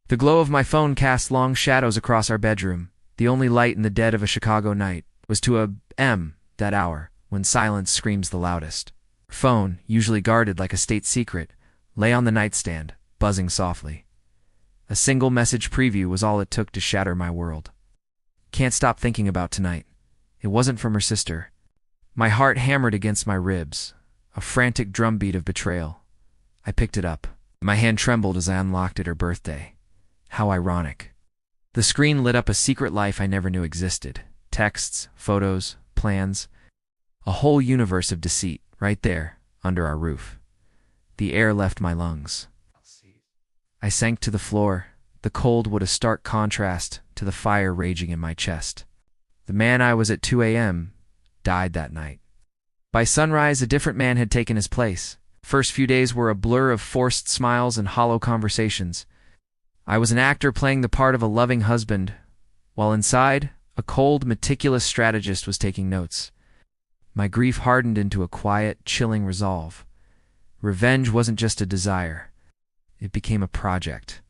The glow of my phone cast long shadows across our bedroom. The only light in the dead of a Chicago night was to that hour, when silence screams the loudest. Her phone, usually guarded like a state secret, lay on the nightstand, buzzing softly. A single message preview was all it took to shatter my world. Can't stop thinking about tonight. It wasn't from her sister. My heart hammered against my ribs, a frantic drumbeat of betrayal. I picked it up. My hand trembled as I unlocked it her birthday. How ironic. The screen lit up a secret life I never knew existed. Texts, photos, plans. A whole universe of deceit, right there, under our roof. The air left my lungs. I sank to the floor. The cold was a stark contrast to the fire raging in my chest. The man I was at 2 a.m. died that night. By sunrise, a different man had taken his place. First few days were a blur of forced smiles and hollow conversations. I was an actor playing the part of a loving husband, while inside, a cold, meticulous strategist was taking notes. My grief hardened into a quiet, chilling resolve. Revenge wasn't just a desire. It became a project.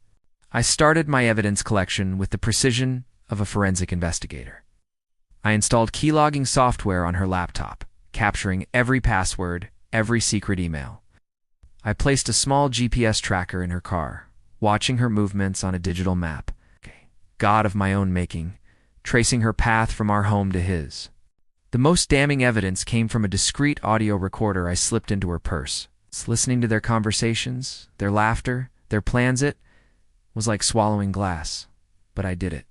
I started my evidence collection with the precision of a forensic investigator. I installed keylogging software on her laptop, capturing every password, every secret email. I placed a small GPS tracker in her car, watching her movements on a digital map. God of my own making, tracing her path from our home to his. The most damning evidence came from a discreet audio recorder I slipped into her purse. Listening to their conversations, their laughter, their plans, it was like swallowing glass, but I did it.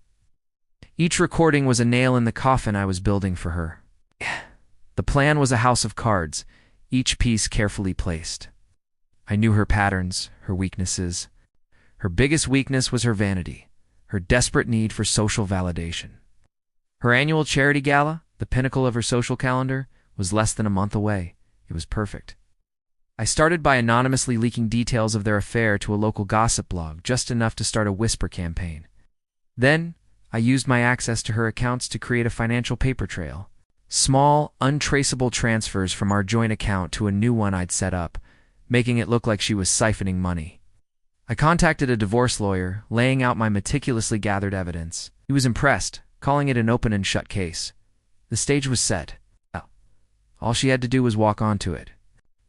Each recording was a nail in the coffin I was building for her. The plan was a house of cards, each piece carefully placed. I knew her patterns, her weaknesses. Her biggest weakness was her vanity, her desperate need for social validation. Her annual charity gala, the pinnacle of her social calendar, was less than a month away. It was perfect. I started by anonymously leaking details of their affair to a local gossip blog, just enough to start a whisper campaign. Then, I used my access to her accounts to create a financial paper trail. Small, untraceable transfers from our joint account to a new one I'd set up, making it look like she was siphoning money. I contacted a divorce lawyer, laying out my meticulously gathered evidence. He was impressed, calling it an open and shut case. The stage was set. All she had to do was walk onto it.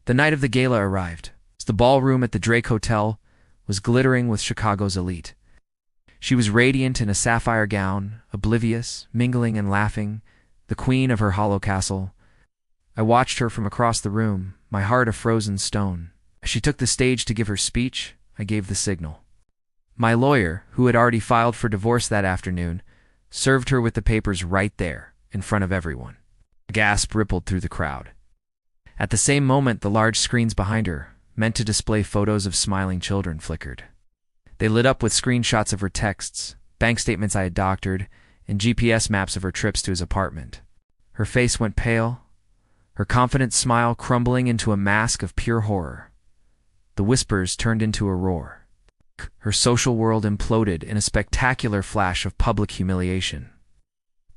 The night of the gala arrived. The ballroom at the Drake Hotel was glittering with Chicago's elite. She was radiant in a sapphire gown, oblivious, mingling and laughing, the queen of her hollow castle. I watched her from across the room, my heart a frozen stone. As she took the stage to give her speech, I gave the signal. My lawyer, who had already filed for divorce that afternoon, served her with the papers right there, in front of everyone. A gasp rippled through the crowd. At the same moment, the large screens behind her, meant to display photos of smiling children, flickered. They lit up with screenshots of her texts, bank statements I had doctored, and GPS maps of her trips to his apartment. Her face went pale, her confident smile crumbling into a mask of pure horror. The whispers turned into a roar. Her social world imploded in a spectacular flash of public humiliation.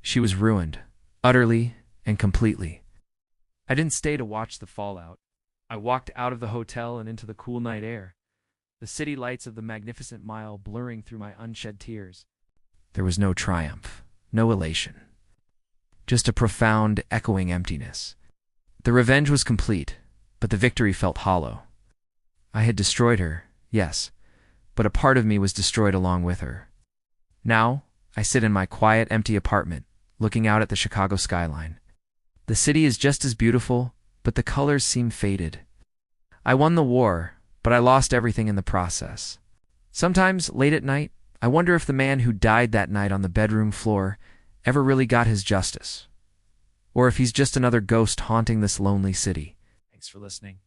She was ruined, utterly and completely. I didn't stay to watch the fallout. I walked out of the hotel and into the cool night air, the city lights of the Magnificent Mile blurring through my unshed tears. There was no triumph, no elation. Just a profound, echoing emptiness. The revenge was complete, but the victory felt hollow. I had destroyed her, yes, but a part of me was destroyed along with her. Now, I sit in my quiet, empty apartment, looking out at the Chicago skyline. The city is just as beautiful, but the colors seem faded. I won the war, but I lost everything in the process. Sometimes, late at night, I wonder if the man who died that night on the bedroom floor ever really got his justice, or if he's just another ghost haunting this lonely city. Thanks for listening.